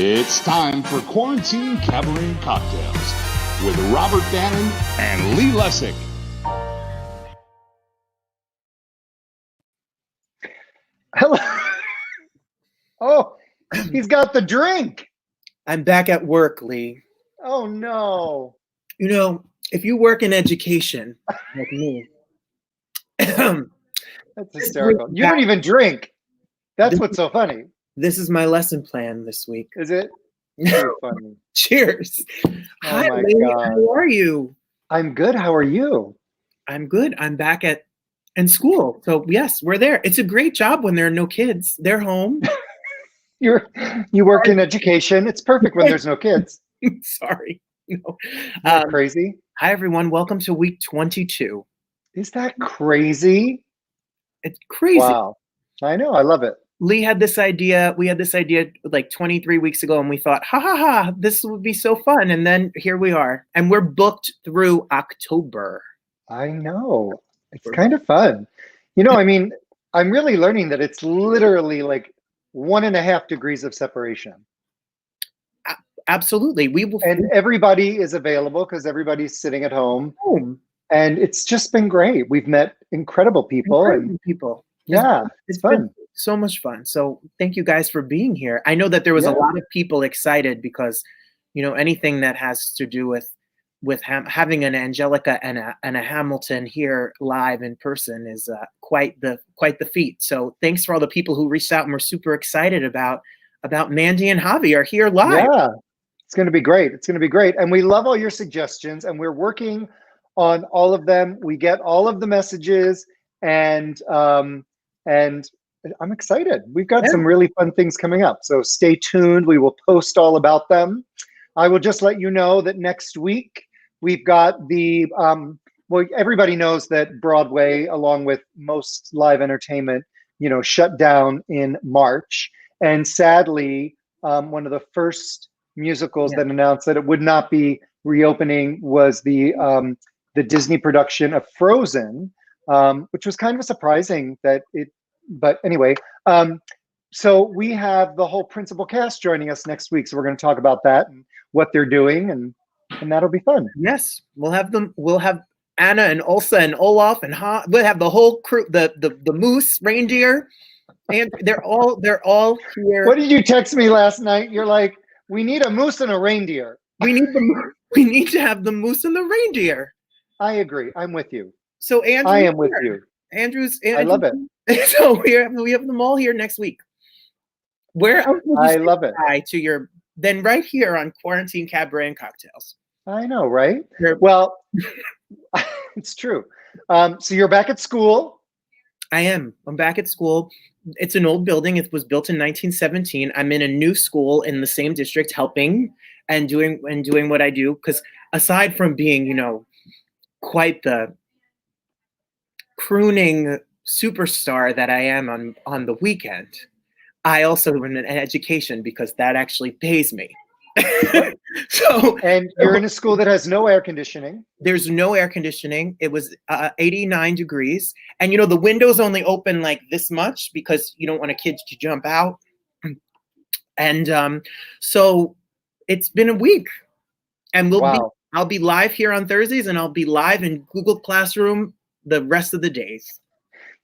It's time for Quarantine Cabaret and Cocktails with Robert Bannon and Lee Lessack. Hello. Oh, he's got the drink. I'm back at work, Lee. Oh, no. You know, if you work in education, like me, That's hysterical. You don't even drink. That's what's so funny. This is my lesson plan this week. Is it? So funny. Cheers. Hi, my Lee. God. How are you? I'm good. How are you? I'm good. I'm back in school. So yes, we're there. It's a great job when there are no kids. They're home. You work in education. It's perfect when there's no kids. Sorry. No. Isn't that crazy? Hi, everyone. Welcome to week 22. Is that crazy? It's crazy. Wow. I know. I love it. Lee had this idea. We had this idea like 23 weeks ago, and we thought, ha ha ha, this would be so fun. And then here we are, and we're booked through October. I know. It's kind of fun. You know, I mean, I'm really learning that it's literally like 1.5 degrees of separation. Absolutely. We will. And everybody is available because everybody's sitting at home. And it's just been great. We've met incredible people. Yeah, it's fun. Been so much fun. So thank you guys for being here. I know that there was a lot of people excited because, you know, anything that has to do with having an Angelica and a Hamilton here live in person is quite the feat. So thanks for all the people who reached out and were super excited about Mandy and Javi are here live. Yeah, it's going to be great. It's going to be great. And we love all your suggestions, and we're working on all of them. We get all of the messages, and I'm excited. We've got some really fun things coming up. So stay tuned. We will post all about them. I will just let you know that next week we've got the, well, everybody knows that Broadway, along with most live entertainment, you know, shut down in March. And sadly, one of the first musicals that announced that it would not be reopening was the Disney production of Frozen, which was kind of surprising that it, but anyway, so we have the whole principal cast joining us next week. So we're going to talk about that and what they're doing, and that'll be fun. Yes, we'll have them. We'll have Anna and Elsa and Olaf and we'll have the whole crew, the moose reindeer, and they're all here. What did you text me last night? You're like, we need a moose and a reindeer. We need to have the moose and the reindeer. I agree. I'm with you. So Andrew, I am with you. Andrew's. I love it. So we have them all here next week. Where else I love it. To your then right here on Quarantine Cabaret and Cocktails. I know, right? Well, it's true. So you're back at school. I am. I'm back at school. It's an old building. It was built in 1917. I'm in a new school in the same district, helping and doing what I do. Because aside from being, you know, quite the crooning superstar that I am on the weekend, I also am in education because that actually pays me. And you're in a school that has no air conditioning. There's no air conditioning. It was 89 degrees, and you know the windows only open like this much because you don't want a kid to jump out. And so it's been a week, and I'll be live here on Thursdays, and I'll be live in Google Classroom the rest of the days.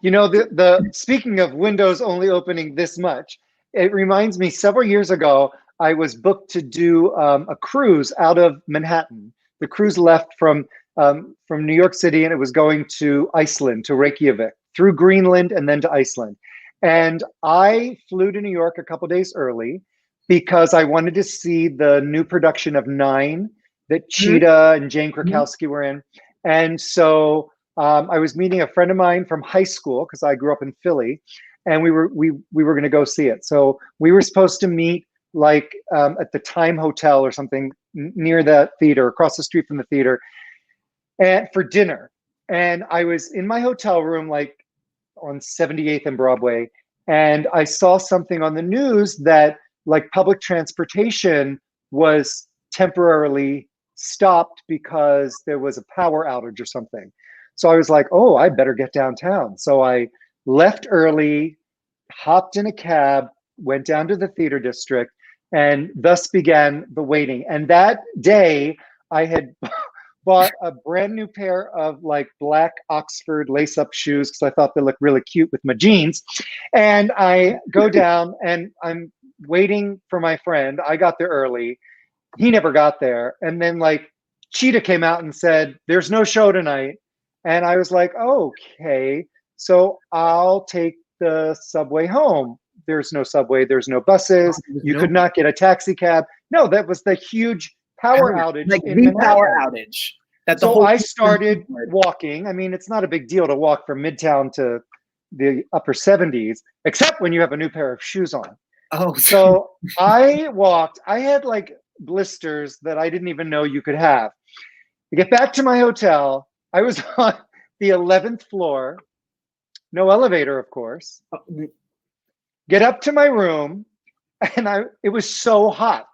You know, the speaking of windows only opening this much, it reminds me several years ago, I was booked to do a cruise out of Manhattan. The cruise left from New York City, and it was going to Iceland, to Reykjavik, through Greenland and then to Iceland. And I flew to New York a couple days early because I wanted to see the new production of Nine that Cheetah and Jane Krakowski were in. And so I was meeting a friend of mine from high school because I grew up in Philly, and we were going to go see it. So we were supposed to meet like at the Time Hotel or something near that theater, across the street from the theater, and for dinner. And I was in my hotel room, like on 78th and Broadway, and I saw something on the news that like public transportation was temporarily stopped because there was a power outage or something. So I was like, oh, I better get downtown. So I left early, hopped in a cab, went down to the theater district, And thus began the waiting. And that day, I had bought a brand new pair of like black Oxford lace-up shoes because I thought they looked really cute with my jeans. And I go down and I'm waiting for my friend. I got there early. He never got there. And then like Cheetah came out and said, "There's no show tonight." And I was like, okay, so I'll take the subway home. There's no subway, there's no buses. You could not get a taxi cab. No, that was the huge power outage. Like in the Manhattan. power outage. So I started walking. I mean, it's not a big deal to walk from Midtown to the upper 70s, except when you have a new pair of shoes on. Oh, so I walked. I had like blisters that I didn't even know you could have. To get back to my hotel, I was on the 11th floor, no elevator, of course. Get up to my room, and it was so hot.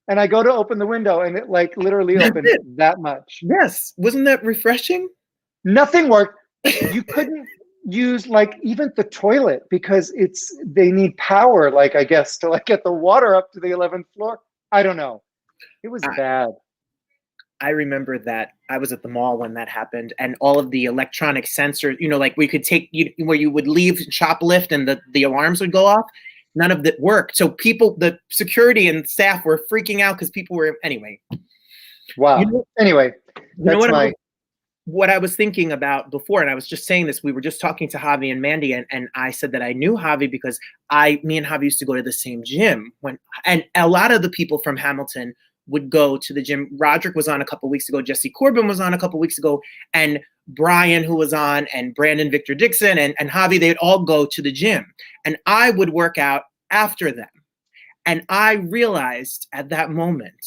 And I go to open the window, and it like literally opened that much. Yes. Wasn't that refreshing? Nothing worked. You couldn't use like even the toilet because they need power, like I guess, to like get the water up to the 11th floor. I don't know. It was bad. I remember that I was at the mall when that happened, and all of the electronic sensors, like we could take you where you would leave shoplift and the alarms would go off. None of that worked. So the security and staff were freaking out because people were, anyway. Wow. Anyway, that's what I was thinking about before, and I was just saying this, we were just talking to Javi and Mandy, and I said that I knew Javi because me and Javi used to go to the same gym and a lot of the people from Hamilton would go to the gym. Roderick was on a couple weeks ago. Jesse Corbin was on a couple weeks ago. And Brian, who was on, and Brandon Victor Dixon and Javi, they'd all go to the gym. And I would work out after them. And I realized at that moment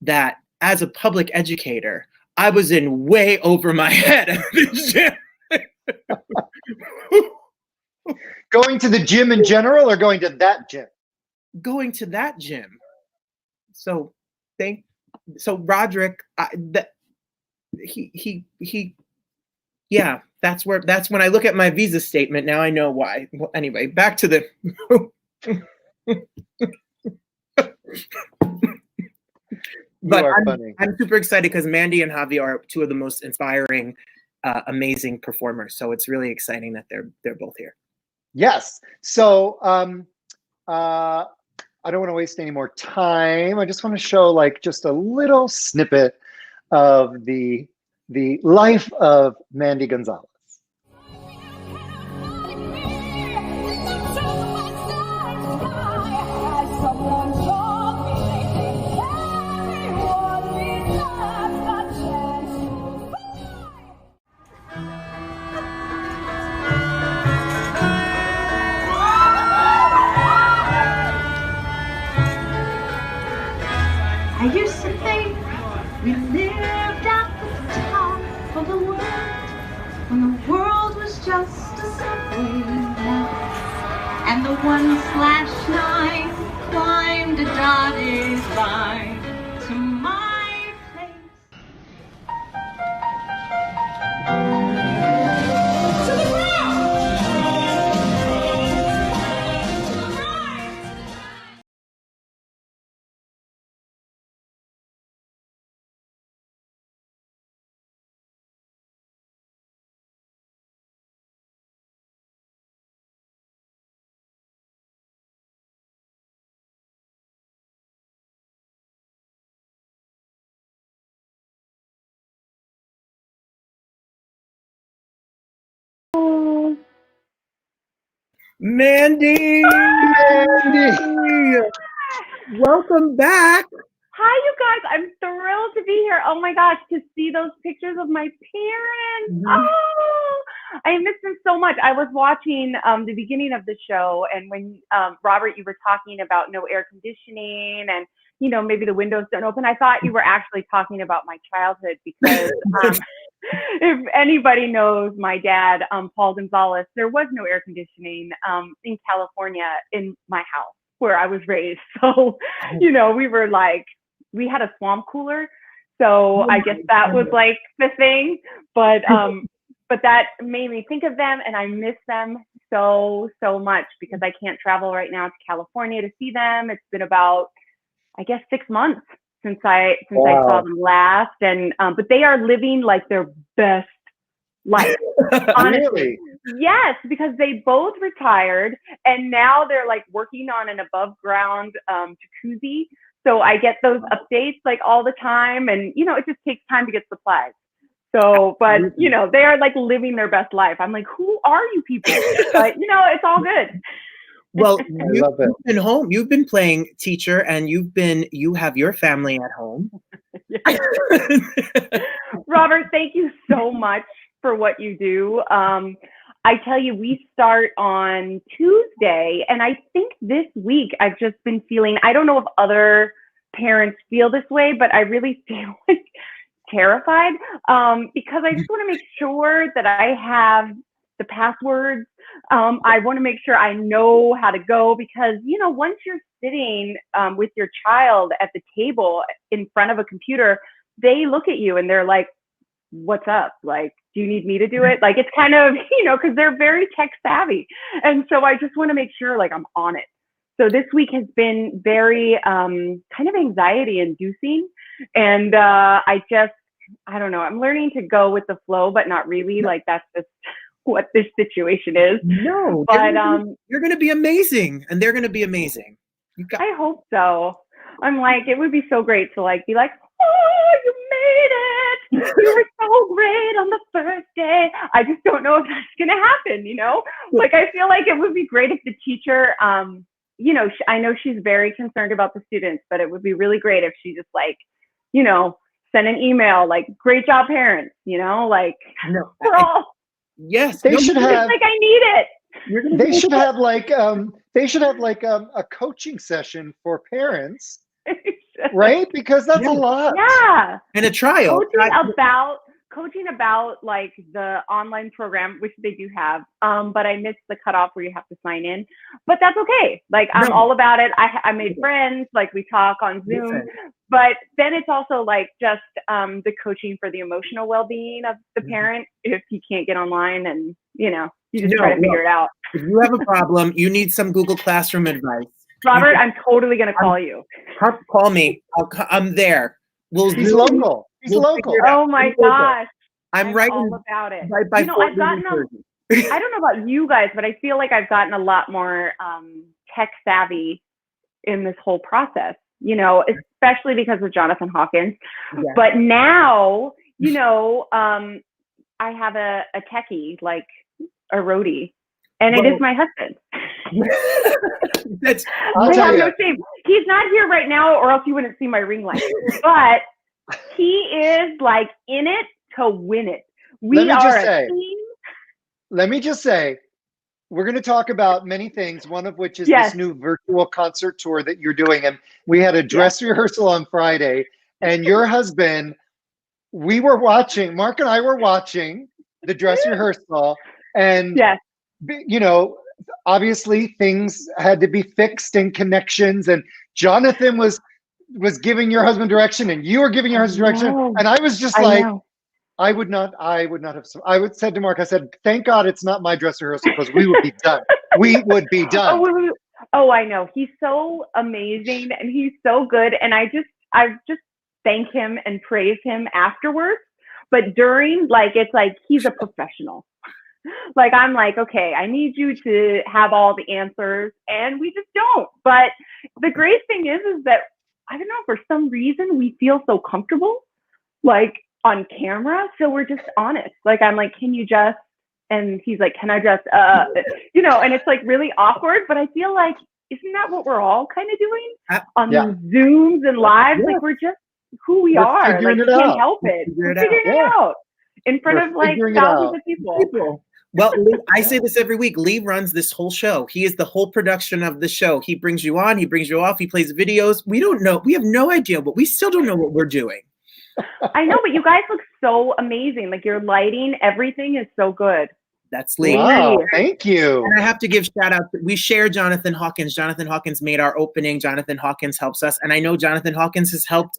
that as a public educator, I was in way over my head at the gym. Going to the gym in general or going to that gym? Going to that gym. So Roderick, yeah, that's when I look at my visa statement. Now I know why. Well, anyway, back to the. But I'm super excited because Mandy and Javi are two of the most inspiring, amazing performers. So it's really exciting that they're both here. Yes. So I don't want to waste any more time. I just want to show like just a little snippet of the life of Mandy Gonzalez. I used to think we lived at the top of the world when the world was just a subway map, and the 1/9 climbed a dotted line to my place. Mandy! Welcome back. Hi, you guys. I'm thrilled to be here. Oh my gosh, to see those pictures of my parents. Oh, I miss them so much. I was watching the beginning of the show, and when Robert, you were talking about no air conditioning and maybe the windows don't open. I thought you were actually talking about my childhood because if anybody knows my dad, Paul Gonzalez, there was no air conditioning in California in my house where I was raised. So, we had a swamp cooler. So I guess that was like the thing. But that made me think of them, and I miss them so much because I can't travel right now to California to see them. It's been about, I guess, 6 months since I saw them last, and but they are living like their best life. Honestly. Really? Yes, because they both retired and now they're like working on an above ground jacuzzi. So I get those updates like all the time, and it just takes time to get supplies. So, but they are like living their best life. I'm like, who are you people? But it's all good. Well, you've been home. You've been playing teacher, and you have your family at home. Robert, thank you so much for what you do. I tell you, we start on Tuesday, and I think this week I've just been feeling, I don't know if other parents feel this way, but I really feel like terrified because I just want to make sure that I have the passwords. I want to make sure I know how to go because, once you're sitting with your child at the table in front of a computer, they look at you and they're like, what's up? Like, do you need me to do it? Like, it's kind of, because they're very tech savvy. And so I just want to make sure like I'm on it. So this week has been very kind of anxiety inducing. And I don't know, I'm learning to go with the flow, but not really. Like, that's just what this situation is. No, but you're going to be amazing, and they're going to be amazing. I hope so. I'm like, it would be so great to like be like, oh, you made it. You were so great on the first day. I just don't know if that's going to happen, Like, I feel like it would be great if the teacher, I know she's very concerned about the students, but it would be really great if she just like, send an email like, great job, parents, like, we're all. Yes. They should have. Like, I need it. They should have like a coaching session for parents, right? Because that's a lot. Yeah. And a trial. Coaching about like the online program, which they do have. But I missed the cutoff where you have to sign in. But that's okay. Like, I'm all about it. I made friends. Like, we talk on Zoom. Listen. But then it's also like just the coaching for the emotional well-being of the parent if you can't get online, and you just try to figure it out. If you have a problem, you need some Google Classroom advice. Robert, I'm totally gonna call you. Call me. I'm there. He's local. He's local. Oh my gosh. I'm right all about it. Right by I've gotten I don't know about you guys, but I feel like I've gotten a lot more tech savvy in this whole process, especially because of Jonathan Hawkins. Yeah. But now, I have a techie, like a roadie, and it is my husband. I have no shame. He's not here right now, or else you wouldn't see my ring light. But he is like in it to win it. We are a team. Let me just say, we're going to talk about many things, one of which is this new virtual concert tour that you're doing. And we had a dress rehearsal on Friday, and your husband, Mark and I were watching the dress rehearsal, and, obviously things had to be fixed and connections, and Jonathan was giving your husband direction, and you were giving your husband direction. And I was just I would not have. I would said to Mark, I said, thank God it's not my dress rehearsal, because we would be done. We would be done. Oh, I know. He's so amazing and he's so good. And I just thank him and praise him afterwards. But during, like, it's like, he's a professional. Like, I'm like, okay, I need you to have all the answers, and we just don't. But the great thing is that, I don't know, for some reason, we feel so comfortable, like, on camera. So we're just honest. Like, I'm like, can you just, and he's like, can I just, and it's like really awkward, but I feel like, isn't that what we're all kind of doing on these Zooms and lives? Like, we're just who we are. Like, we can't help it. We're figuring it out in front of like thousands of people. Well, I say this every week. Lee runs this whole show. He is the whole production of the show. He brings you on, he brings you off, he plays videos. We don't know. We have no idea, but we still don't know what we're doing. I know, but you guys look so amazing. Like, your lighting, everything is so good. That's Lee. Wow, thank you. And I have to give shout out. We share Jonathan Hawkins. Jonathan Hawkins made our opening. Jonathan Hawkins helps us. And I know Jonathan Hawkins has helped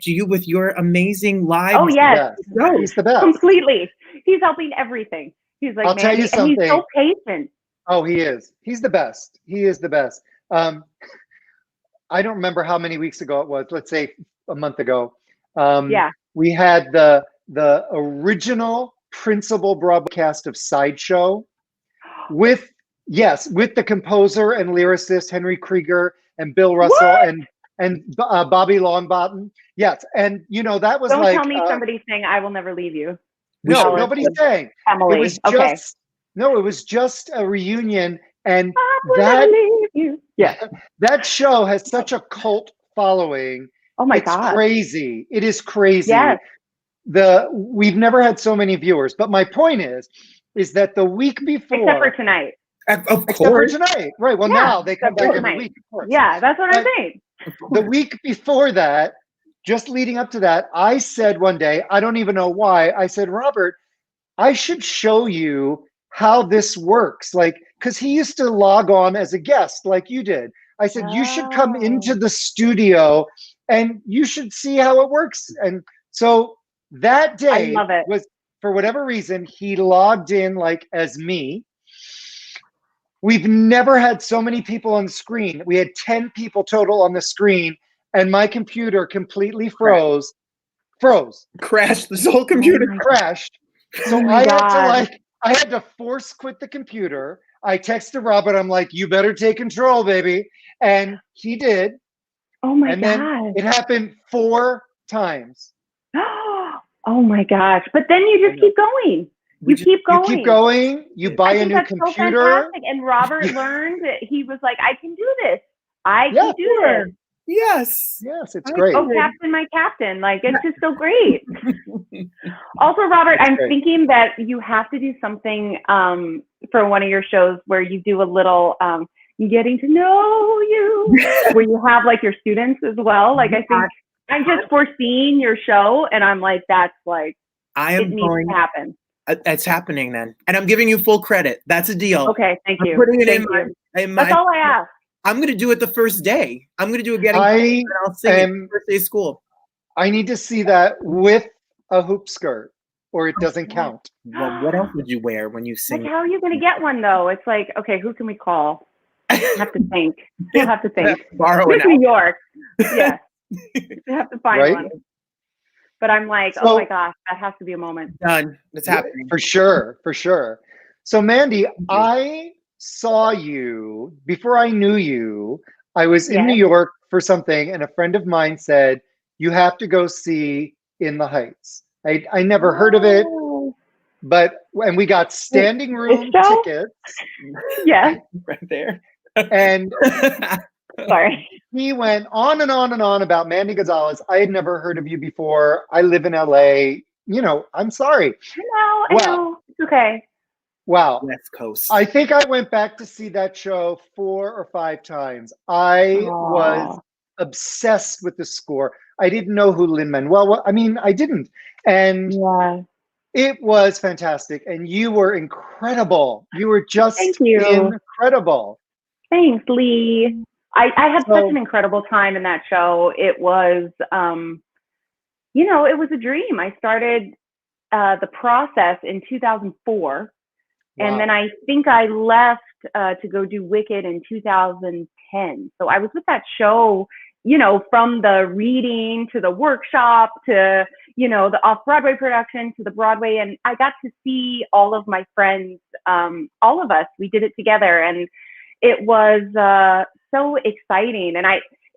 you with your amazing live. Oh, yes. He's the best. Completely. He's helping everything. He's like, I'll tell you something. And he's so patient. Oh, he is. He's the best. He is the best. I don't remember how many weeks ago it was. Let's say a month ago. Yeah. We had the original principal broadcast of Sideshow with the composer and lyricist Henry Krieger and Bill Russell What? and Bobby Longbottom. Yes, and that was Don't like tell me somebody saying "I will never leave you." no, Tell us nobody's saying. Emily. It was Okay. just no, it was just a reunion, and I will never leave you. Yeah. that show has such a cult following. Oh my It's God. crazy. It is crazy. Yes. We've never had so many viewers, but my point is that the week before, Except for tonight. Of except for course. tonight, right? Well, Yeah, now they come except for back every tonight. week, of course. Yeah, that's what I'm But saying. the week before that, just leading up to that, I said one day, I don't even know why, I said, Robert, I should show you how this works. Like, because he used to log on as a guest like you did. I said, you should come into the studio and you should see how it works. And so that day I love it. was, for whatever reason, he logged in like as me. We've never had so many people on the screen. We had 10 people total on the screen, and my computer completely froze. Crashed this whole computer. Crashed. So Oh my God. I had to force quit the computer. I texted Robert. I'm like, you better take control, baby. And he did. Oh my And God. then it happened 4 times. Oh my gosh. But then you just keep going. You keep going. You keep going. You buy a new that's computer. So fantastic. And Robert learned that he was like, I can do this. I can do this. Yes. Yes, it's great. Oh, Captain, my captain. Like, it's just so great. Also, Robert, I'm thinking that you have to do something for one of your shows where you do a little getting to know you, where you have like your students as well. Like, I think I'm just foreseeing your show, and I'm like, that's like, it needs to happen. It's happening then. And I'm giving you full credit. That's a deal. Okay, thank you. I'm putting it Thank in my That's all I ask. I'm going to do it the first day. I'm going to do a getting I I'll sing it first day of school. I need to see that with a hoop skirt, or it doesn't count. Well, what else would you wear when you sing? Like, how are you going to get one though? It's like, okay, who can we call? You have to think. You have to think. Borrow It's it New York. Yeah. You have to find one. But I'm like, oh my gosh, that has to be a moment. Done. It's happening. For sure. For sure. So Mandy, I saw you before I knew you. I was in New York for something, and a friend of mine said, you have to go see In the Heights. I never heard of it, and we got standing room tickets. Yeah. Right there. And sorry. He went on and on and on about Mandy Gonzalez. I had never heard of you before. I live in LA. I'm sorry. I know. It's okay. Wow. West Coast. I think I went back to see that show 4 or 5 times. I was obsessed with the score. I didn't know who Lin-Manuel was. I mean, I didn't. And it was fantastic. And you were incredible. You were just incredible. Thanks, Lee. I had such an incredible time in that show. It was, it was a dream. I started the process in 2004. And then I think I left to go do Wicked in 2010. So I was with that show, from the reading to the workshop to, the off-Broadway production to the Broadway. And I got to see all of my friends, all of us, we did it together. And it was so exciting. And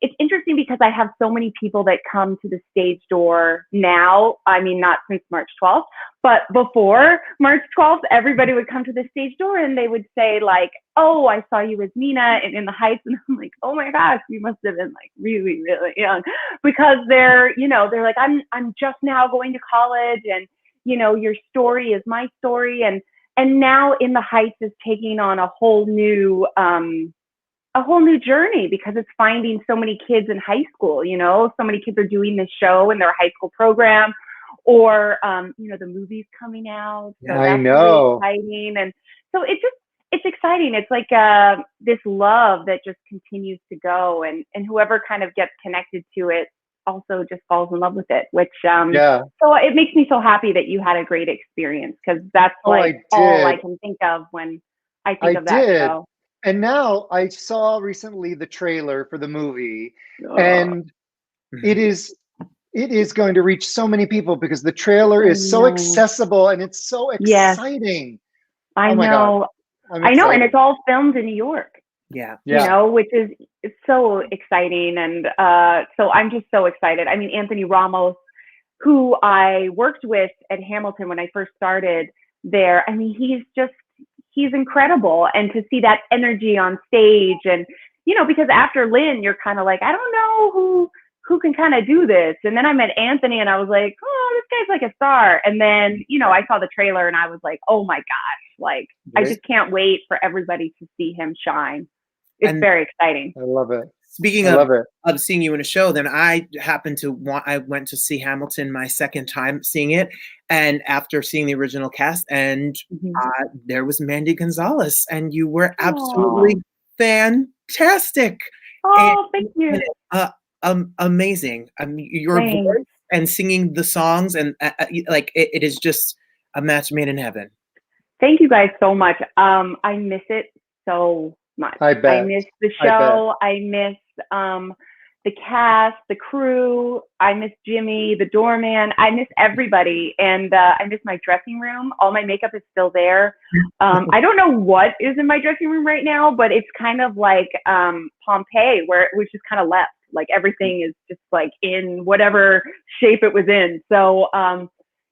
it's interesting because I have so many people that come to the stage door now. I mean, not since March 12th, but before March 12th, everybody would come to the stage door and they would say like, oh, I saw you as Nina in the Heights. And I'm like, oh my gosh, you must have been like really, really young, because they're like, I'm just now going to college, and, your story is my story. And now In the Heights is taking on a whole new journey, because it's finding so many kids in high school. So many kids are doing this show in their high school program, or the movie's coming out. So that's really exciting. And so it's exciting. It's like this love that just continues to go, and whoever kind of gets connected to it also just falls in love with it, which so it makes me so happy that you had a great experience, because that's all I can think of when I think of that did. show. And now I saw recently the trailer for the movie, and it is going to reach so many people because the trailer is so accessible and it's so exciting. I oh my know. God. I'm I know, and excited. it's all filmed in New York. Yeah. You know, which is it's so exciting. And so I'm just so excited. I mean, Anthony Ramos, who I worked with at Hamilton when I first started there, I mean, he's incredible. And to see that energy on stage, and, you know, because after Lynn, you're kind of like, I don't know who can kind of do this. And then I met Anthony and I was like, oh, this guy's like a star. And then, you know, I saw the trailer and I was like, oh my gosh, like, I just can't wait for everybody to see him shine. It's very exciting. I love it. Speaking of seeing you in a show, then I went to see Hamilton my second time seeing it, and after seeing the original cast, and there was Mandy Gonzalez, and you were absolutely fantastic. Oh, thank you. Amazing. Your voice and singing the songs, and like it is just a match made in heaven. Thank you guys so much. I miss it so much. I bet. I miss the show. I miss the cast, the crew. I miss Jimmy, the doorman. I miss everybody. And I miss my dressing room. All my makeup is still there. I don't know what is in my dressing room right now, but it's kind of like Pompeii, where it was just kind of left. Like everything is just like in whatever shape it was in. So,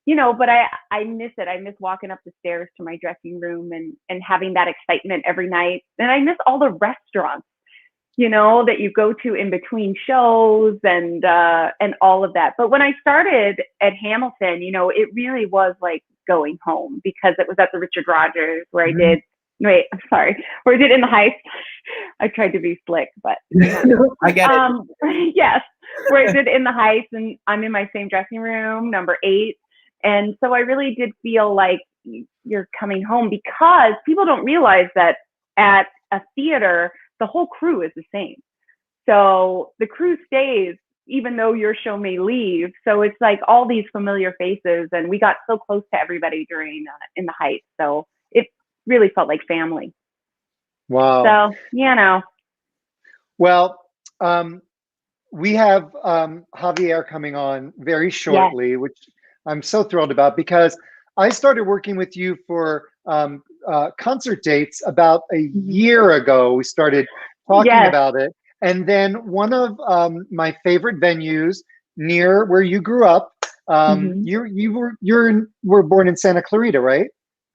you know, but I miss it. I miss walking up the stairs to my dressing room and having that excitement every night. And I miss all the restaurants, you know, that you go to in between shows and all of that. But when I started at Hamilton, you know, it really was like going home, because it was at the Richard Rodgers where I did, where I did In the Heights. I tried to be slick, but I get it. Yes, where I did In the Heights, and I'm in my same dressing room, number 8. And so I really did feel like you're coming home, because people don't realize that at a theater, the whole crew is the same. So the crew stays, even though your show may leave. So it's like all these familiar faces, and we got so close to everybody during In the Heights. So it really felt like family. Wow. So, you know. Well, we have Javier coming on very shortly, which I'm so thrilled about, because I started working with you for concert dates about a year ago. We started talking about it. And then one of my favorite venues near where you grew up, you were born in Santa Clarita, right?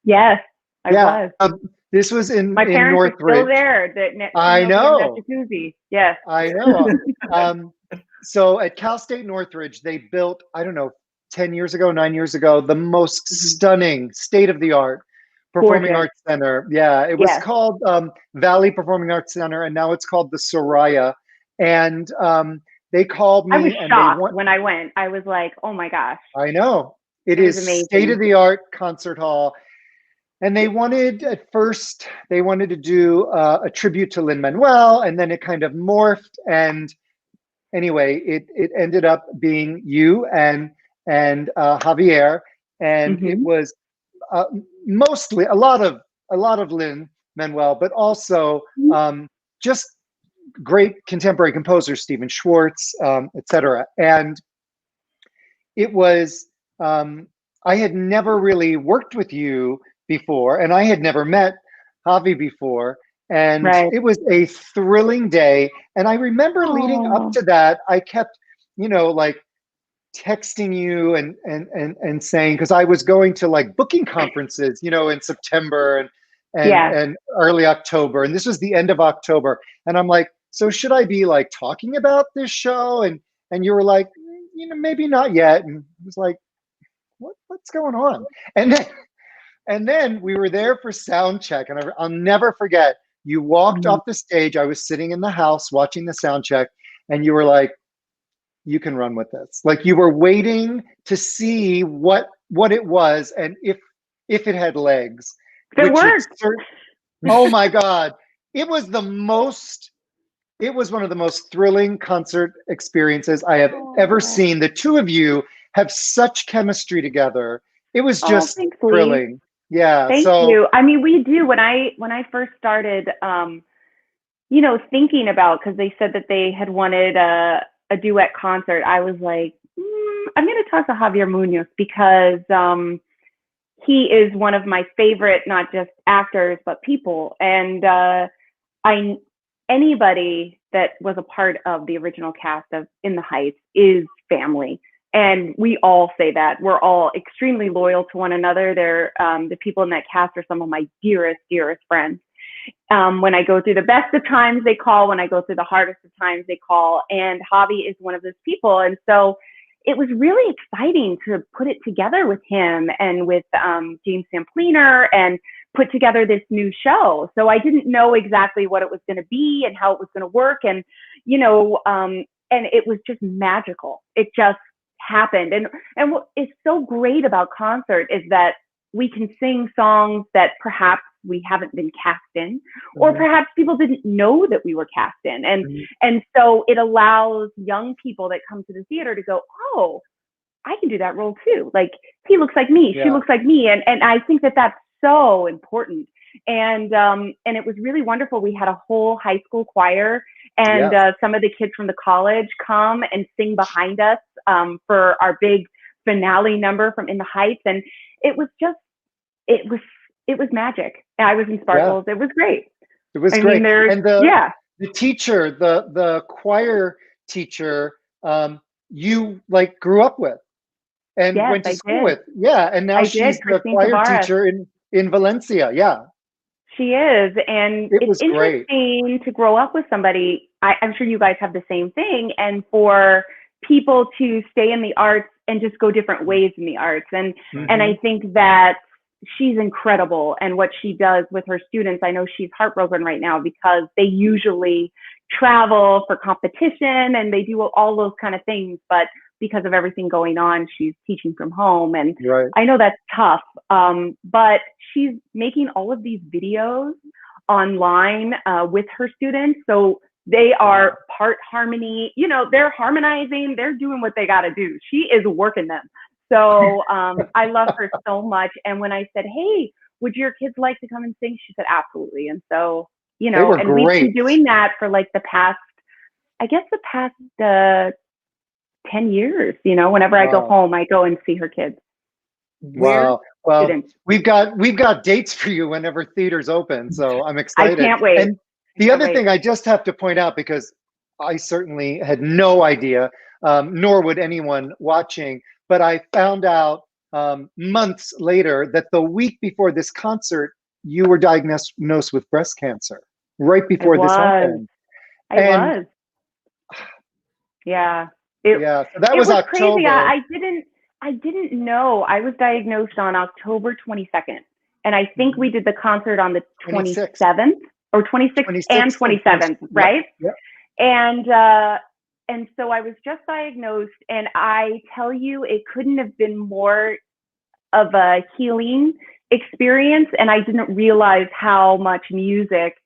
Yes, I was. This was in my parents Northridge. Are still there. I know. Yes. I know. So at Cal State Northridge, they built, I don't know, 9 years ago, the most stunning, state-of-the-art Performing Arts Center. Yeah, it was called Valley Performing Arts Center, and now it's called the Soraya. And they called me. I was shocked when I went. I was like, oh my gosh. I know. It is state-of-the-art concert hall. And they wanted, at first, to do a tribute to Lin-Manuel, and then it kind of morphed. And anyway, it ended up being you and Javier, and it was mostly a lot of Lin-Manuel, but also just great contemporary composers, Stephen Schwartz, etc. And it was I had never really worked with you before, and I had never met Javi before, and it was a thrilling day. And I remember leading up to that, I kept, you know, like texting you and saying, because I was going to like booking conferences, you know, in September and early October, and this was the end of October, and I'm like, so should I be like talking about this show? And you were like, you know, maybe not yet. And I was like, what's going on? And then we were there for sound check, and I'll never forget, you walked off the stage. I was sitting in the house watching the sound check, and you were like, you can run with this. Like, you were waiting to see what it was, and if it had legs. It worked. Oh my God. It was one of the most thrilling concert experiences I have ever seen. The two of you have such chemistry together. It was just thrilling. Yeah. Thank So you. I mean, we do. When I first started, you know, thinking about, because they said that they had wanted a duet concert, I was like, I'm going to talk to Javier Muñoz because he is one of my favorite, not just actors, but people. And I anybody that was a part of the original cast of In the Heights is family. And we all say that. We're all extremely loyal to one another. They're the people in that cast are some of my dearest, dearest friends. When I go through the best of times, they call. When I go through the hardest of times, they call. And Javi is one of those people. And so it was really exciting to put it together with him and with James Sampliner and put together this new show. So I didn't know exactly what it was going to be and how it was going to work. And, you know, and it was just magical. It just happened. And what is so great about concert is that we can sing songs that perhaps we haven't been cast in, or perhaps people didn't know that we were cast in. And so it allows young people that come to the theater to go, oh, I can do that role too. Like, he looks like me, she looks like me. And I think that that's so important. And it was really wonderful. We had a whole high school choir, and some of the kids from the college come and sing behind us for our big finale number from In the Heights. And it was magic. I was in sparkles. It was great. It was great. And the teacher, the choir teacher, you like grew up with and went to school with. Yeah. And now she's the choir teacher in Valencia. Yeah. She is. And it's interesting to grow up with somebody. I'm sure you guys have the same thing. And for people to stay in the arts and just go different ways in the arts. And I think that she's incredible. And what she does with her students, I know she's heartbroken right now because they usually travel for competition and they do all those kind of things. But because of everything going on, she's teaching from home. And I know that's tough. But she's making all of these videos online with her students. So they are part harmony, you know, they're harmonizing, they're doing what they got to do. She is working them. So I love her so much. And when I said, hey, would your kids like to come and sing? She said, absolutely. And so, you know, and we've been doing that for like the past 10 years, you know, whenever I go home, I go and see her kids. Wow. Well, we've got dates for you whenever theaters open. So I'm excited. I can't wait. And the other thing I just have to point out, because I certainly had no idea, nor would anyone watching, but I found out months later that the week before this concert, you were diagnosed with breast cancer right before this happened. I was. Yeah. So that was October. Crazy. I didn't know. I was diagnosed on October 22nd. And I think we did the concert on the 27th or 26th and 27th, right? Yep. And so I was just diagnosed, and I tell you, it couldn't have been more of a healing experience. And I didn't realize how much music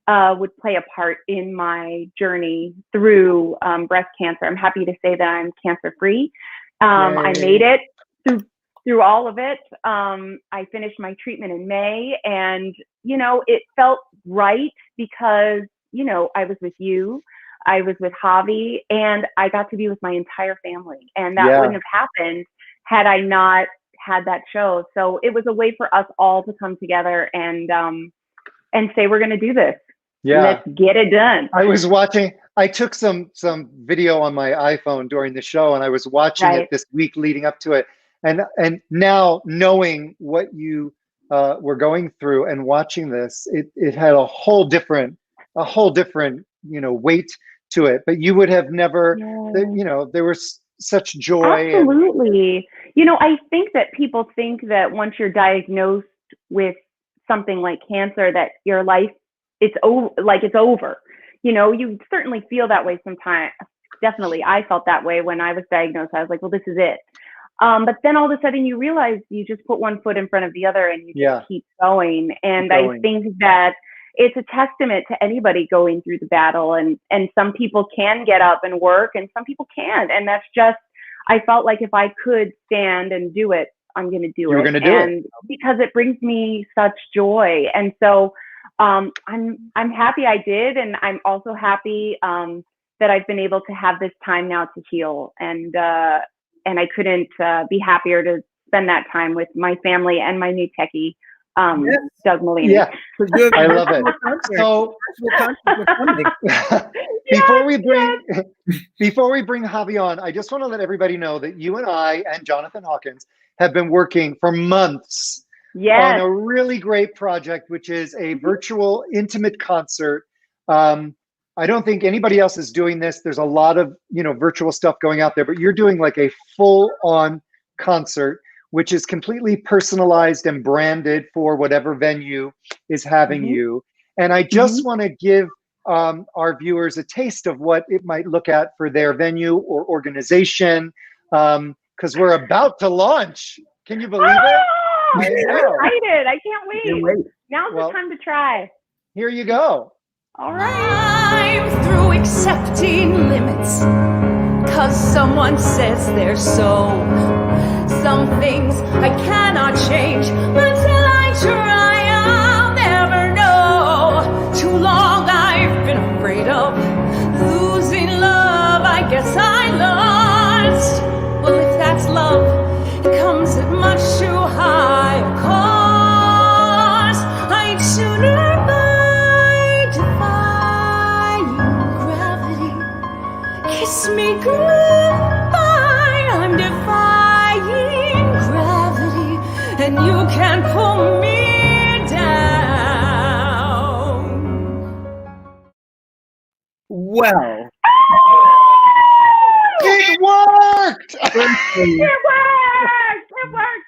would play a part in my journey through breast cancer. I'm happy to say that I'm cancer-free. I made it through all of it. I finished my treatment in May, and, you know, it felt right because, you know, I was with you. I was with Javi, and I got to be with my entire family. And that wouldn't have happened had I not had that show. So it was a way for us all to come together and say, we're going to do this. Yeah. Let's get it done. I took some video on my iPhone during the show, and I was watching it this week leading up to it. And now knowing what you were going through and watching this, it had a whole different, you know, weight to it. But you would have never, you know, there was such joy. Absolutely. You know, I think that people think that once you're diagnosed with something like cancer, that your life, it's over. You know, you certainly feel that way sometimes. Definitely. I felt that way when I was diagnosed. I was like, well, this is it. But then all of a sudden you realize you just put one foot in front of the other and you just keep going. And I think that it's a testament to anybody going through the battle. And some people can get up and work and some people can't. And that's just, I felt like if I could stand and do it, I'm going to do You're it. going to do and because it brings me such joy. And so I'm happy I did. And I'm also happy that I've been able to have this time now to heal. And I couldn't be happier to spend that time with my family and my new techie, Doug Mullany. Yeah, I love it. So before we bring Javi on, I just want to let everybody know that you and I and Jonathan Hawkins have been working for months on a really great project, which is a virtual intimate concert. I don't think anybody else is doing this. There's a lot of, virtual stuff going out there, but you're doing like a full-on concert, which is completely personalized and branded for whatever venue is having you. And I just want to give our viewers a taste of what it might look at for their venue or organization, because we're about to launch. Can you believe it? I'm excited. I can't wait. Now's the time to try. Here you go. All right. I'm through accepting limits, 'cause someone says they're so. Some things I cannot change until I try. I'll never know. Too long I've been afraid of losing love. I guess I lost. Well, if that's love, it comes at much too high a cost. I'd sooner by defying gravity. Kiss me goodbye. I'm defying gravity, and you can't pull me down. Well, it worked! It worked!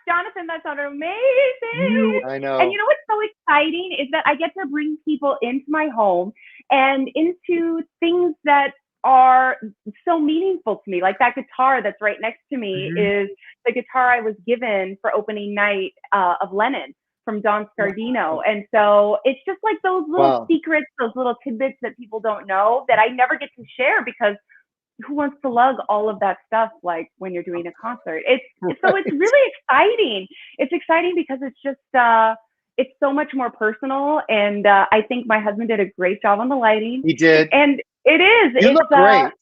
Jonathan, that sounded amazing. I know. And you know what's so exciting is that I get to bring people into my home and into things that are so meaningful to me. Like that guitar that's right next to me is the guitar I was given for opening night of Lennon from Don Scardino. And so it's just like those little secrets, those little tidbits that people don't know that I never get to share, because who wants to lug all of that stuff like when you're doing a concert? So it's really exciting. It's exciting because it's just it's so much more personal, and I think my husband did a great job on the lighting. He did. And it is. You look great.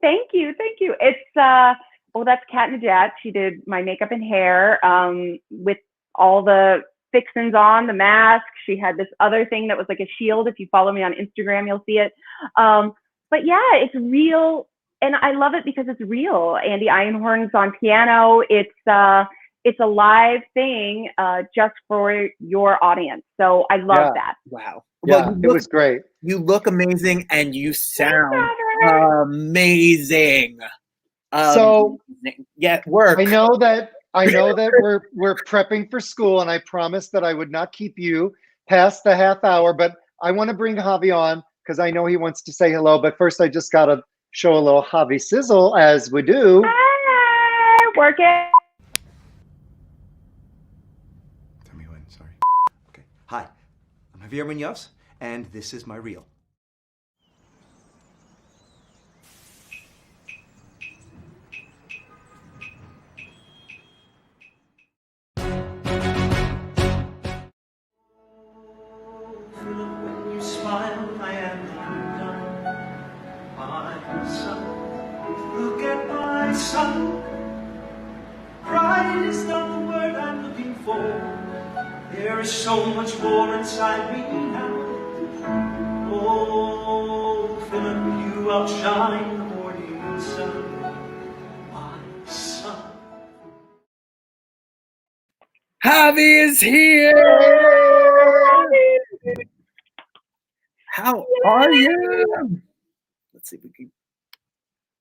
Thank you. It's that's Kat Najat. She did my makeup and hair with all the fixins on, the mask. She had this other thing that was like a shield. If you follow me on Instagram, you'll see it. But yeah, it's real. And I love it because it's real. Andy Einhorn's on piano. It's a live thing just for your audience. So I love that. Wow. Yeah, well, it was great. You look amazing and you sound amazing. So work. I know that we're prepping for school, and I promised that I would not keep you past the half hour, but I want to bring Javi on because I know he wants to say hello. But first, I just got to show a little Javi sizzle, as we do. Hi, work it. Tell me when, sorry. Okay, hi, I'm Javier Muñoz, and this is my reel. When you smile, I am undone. My son, look at my son. Pride is not the word I'm looking for. There is so much more inside me now. Oh, Philip, you outshine the morning sun. My son. Javi is here. How are you? Let's see if we can.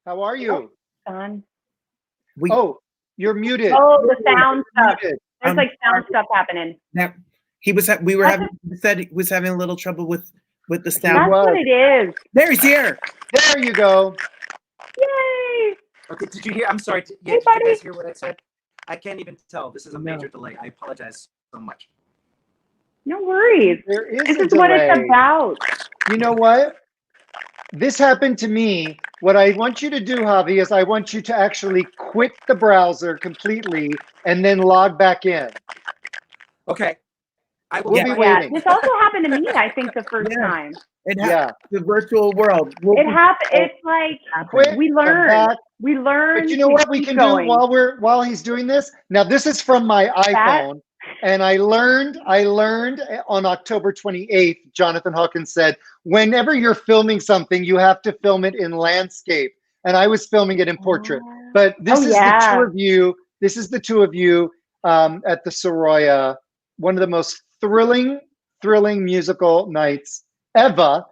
How are you? Son. You're muted. Oh, the sound stuff. Muted. There's like sound stuff happening. Now, he was having a little trouble with the sound. That's what it is. There, he's here. There you go. Yay! Okay, did you hear? I'm sorry. Did you guys hear what I said? I can't even tell. This is a major delay. I apologize so much. No worries. There is This a is what it's delay. about. You know what? This happened to me What I want you to do, Javi, is I want you to actually quit the browser completely and then log back in. Okay. We'll be waiting. This also happened to me, I think, the first time. The virtual world. It happened. It's like Quit, we come learn. back. We learn. But you know what we can do while he's doing this? Now, this is from my iPhone, and I learned on October 28th, Jonathan Hawkins said, whenever you're filming something, you have to film it in landscape. And I was filming it in portrait. But this is the two of you. This is the two of you at the Soroya. One of the most thrilling musical nights ever.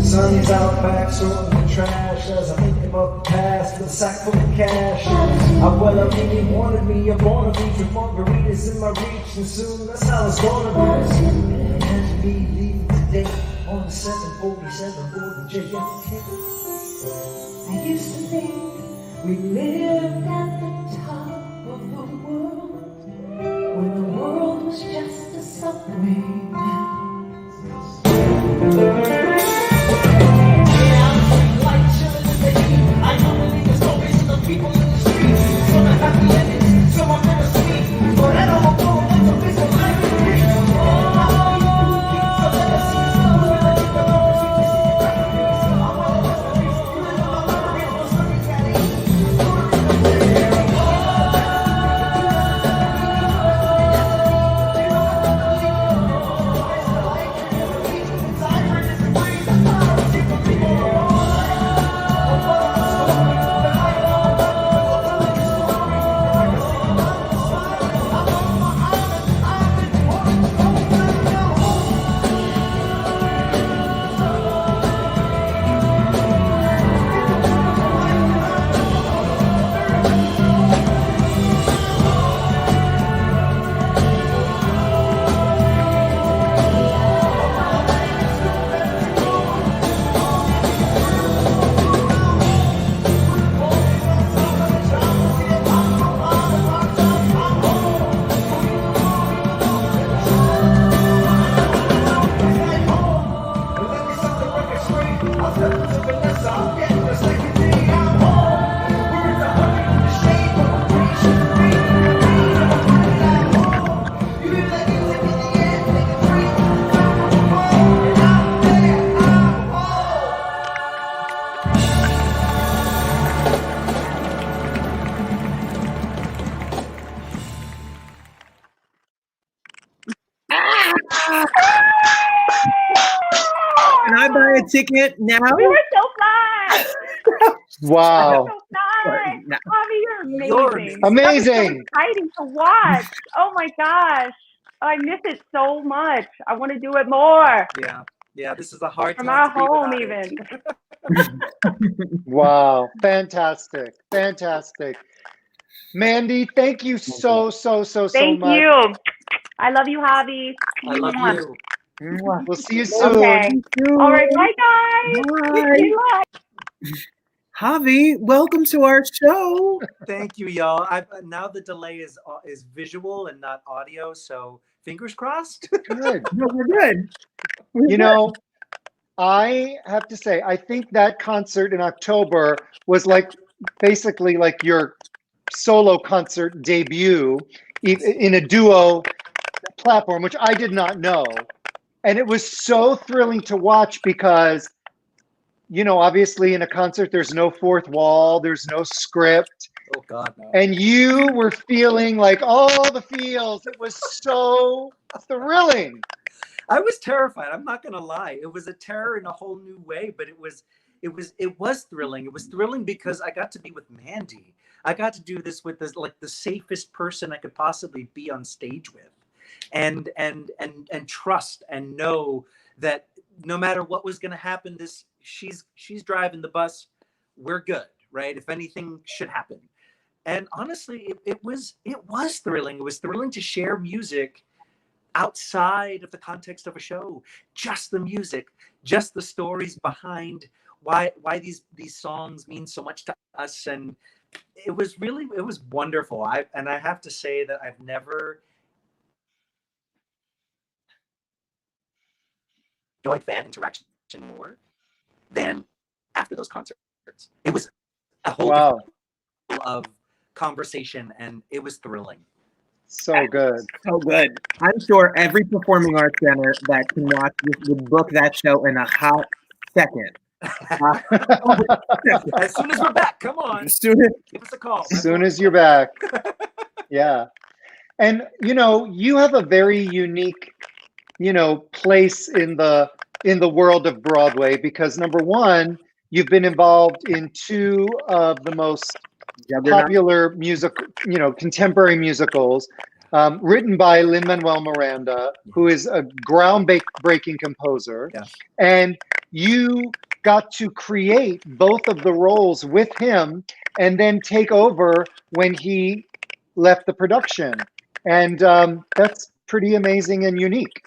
Sunny's out back sorting the trash as I think about the past with a sack full of cash. I well up he wanted me, I'm born to be with margaritas in my reach, and soon that's how it's gonna be. Imagine me leaving today on the 747 board with JFK. I used to think we lived at the top of the world when the world was just a subway. Can I buy a ticket now? We were so fun. Wow. So fun. Javi, you're amazing. Amazing. That was so exciting to watch. Oh my gosh. I miss it so much. I want to do it more. Yeah, this is a hard From time our to be home without even. Wow. Fantastic. Mandy, thank you so much. Thank you. I love you, Javi. I love you. We'll see you soon. Okay. All right. Bye, guys. Bye. Javi, welcome to our show. Thank you, y'all. Now the delay is visual and not audio, so fingers crossed. Good. No, we're good. You know, I have to say, I think that concert in October was basically like your solo concert debut in a duo platform, which I did not know. And it was so thrilling to watch because, you know, obviously in a concert, there's no fourth wall, there's no script. Oh, God, no. And you were feeling like all the feels. It was so thrilling. I was terrified. I'm not going to lie. It was a terror in a whole new way, but it was thrilling. It was thrilling because I got to be with Mandy. I got to do this with the safest person I could possibly be on stage with, and trust and know that no matter what was going to happen, she's driving the bus. We're good, right? If anything should happen. And honestly, it was thrilling. It was thrilling to share music outside of the context of a show, just the music, just the stories behind why these songs mean so much to us. And it was wonderful. I have to say that I've never enjoyed fan interaction more than after those concerts. It was a whole different level of conversation, and it was thrilling. So good. So good. I'm sure every performing arts center that can watch this would book that show in a hot second. As soon as we're back, come on. Give us a call. As soon as you're back. Yeah. And, you have a very unique, place in the world of Broadway because, number one, you've been involved in two of the most popular contemporary musicals, written by Lin-Manuel Miranda, who is a groundbreaking composer. Yeah. And you got to create both of the roles with him and then take over when he left the production. And that's pretty amazing and unique.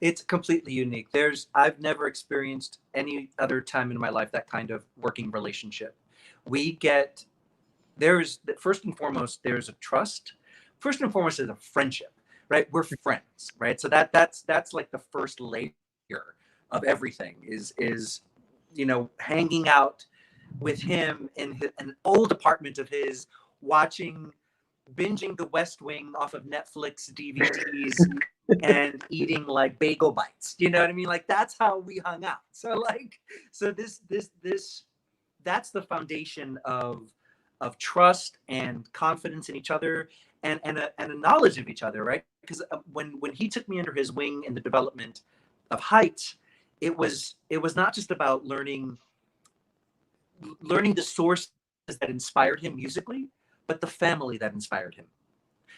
It's completely unique. I've never experienced any other time in my life that kind of working relationship. First and foremost, there's a trust. First and foremost, there's a friendship, right? We're friends, right? So that's like the first layer of everything is hanging out with him in an old apartment of his, binging The West Wing off of Netflix DVDs and eating like bagel bites. You know what I mean? Like that's how we hung out. So this that's the foundation of trust and confidence in each other and a knowledge of each other, right? Because when he took me under his wing in the development of Heights, it was not just about learning the sources that inspired him musically, but the family that inspired him.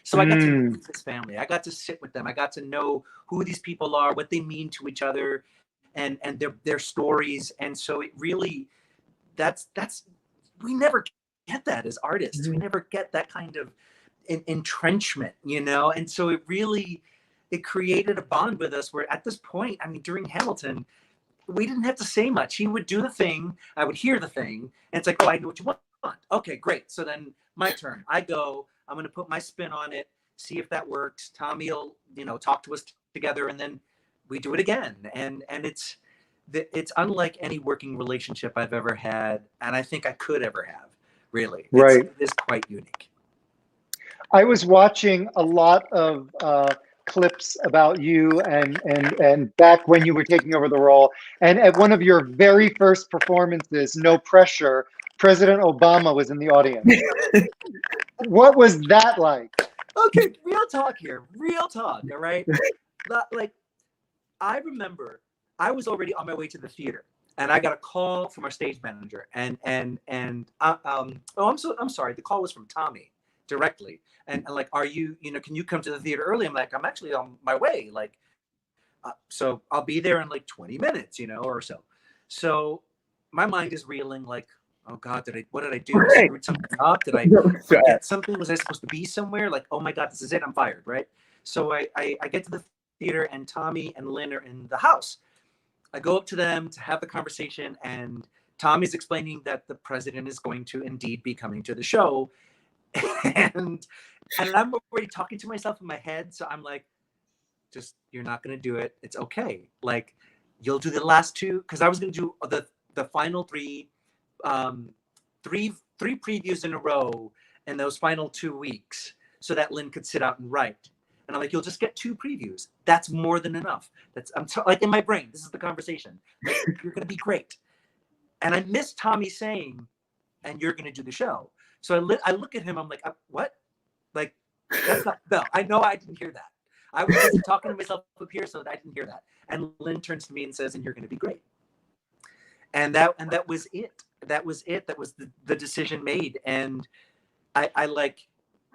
So I got to know his family. I got to sit with them. I got to know who these people are, what they mean to each other, and their stories. And so it really, we never get that as artists. We never get that kind of entrenchment, And so it created a bond with us where at this point, I mean, during Hamilton, we didn't have to say much. He would do the thing. I would hear the thing. And it's like, oh, I know what you want. Okay, great. So then my turn. I go, I'm going to put my spin on it, see if that works. Tommy will, talk to us together, and then we do it again. And it's unlike any working relationship I've ever had, and I think I could ever have, really. Right. It is quite unique. I was watching a lot of clips about you and back when you were taking over the role. And at one of your very first performances, No Pressure, President Obama was in the audience. What was that like? Okay, real talk here. Real talk, all right? Like, I remember I was already on my way to the theater, and I got a call from our stage manager, I'm sorry, the call was from Tommy directly, and like, are you, can you come to the theater early? I'm like, I'm actually on my way, like, so I'll be there in like 20 minutes, or so. So my mind is reeling like, oh God, what did I do? I screwed something up? Did I forget something? Was I supposed to be somewhere? Like, oh my God, this is it. I'm fired, right? So I get to the theater, and Tommy and Lynn are in the house. I go up to them to have the conversation, and Tommy's explaining that the president is going to indeed be coming to the show. And I'm already talking to myself in my head. So I'm like, you're not going to do it. It's okay. Like, you'll do the last two. Cause I was going to do the final three previews in a row in those final 2 weeks so that Lynn could sit out and write. And I'm like, you'll just get 2 previews. That's more than enough. Like in my brain, this is the conversation. Like, you're going to be great. And I miss Tommy saying, and you're going to do the show. So I look at him, I'm like, what? Like, that's not, no, I know I didn't hear that. I was just talking to myself up here, so I didn't hear that. And Lynn turns to me and says, and you're going to be great. And that was it. That was it. That was the decision made. And I like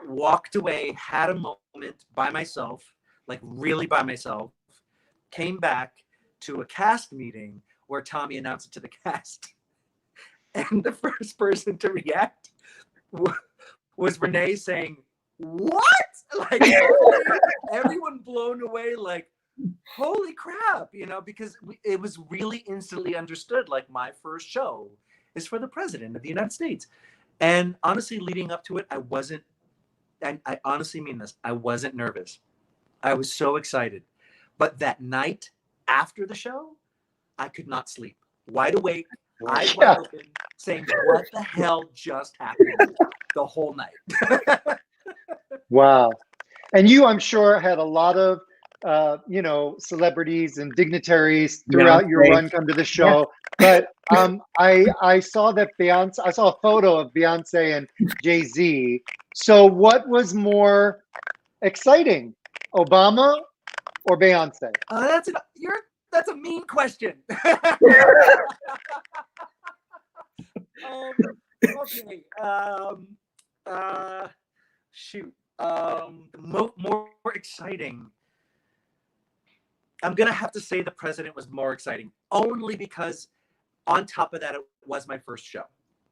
walked away, had a moment by myself, like really by myself, came back, to a cast meeting where Tommy announced it to the cast. And the first person to react was Renee saying, "What?" Like everyone blown away, like, holy crap, because it was really instantly understood. Like, my first show is for the president of the United States. And honestly, leading up to it, I wasn't, and I honestly mean this, I wasn't nervous. I was so excited. But that night after the show, I could not sleep. Wide awake, eyes wide open, saying, what the hell just happened the whole night? Wow. And you, I'm sure, had a lot of, celebrities and dignitaries throughout your run come to the show. Yeah. But I saw that I saw a photo of Beyonce and Jay-Z. So what was more exciting, Obama or Beyonce? That's a mean question. Okay. Shoot. More exciting. I'm gonna have to say the president was more exciting, only because on top of that, it was my first show.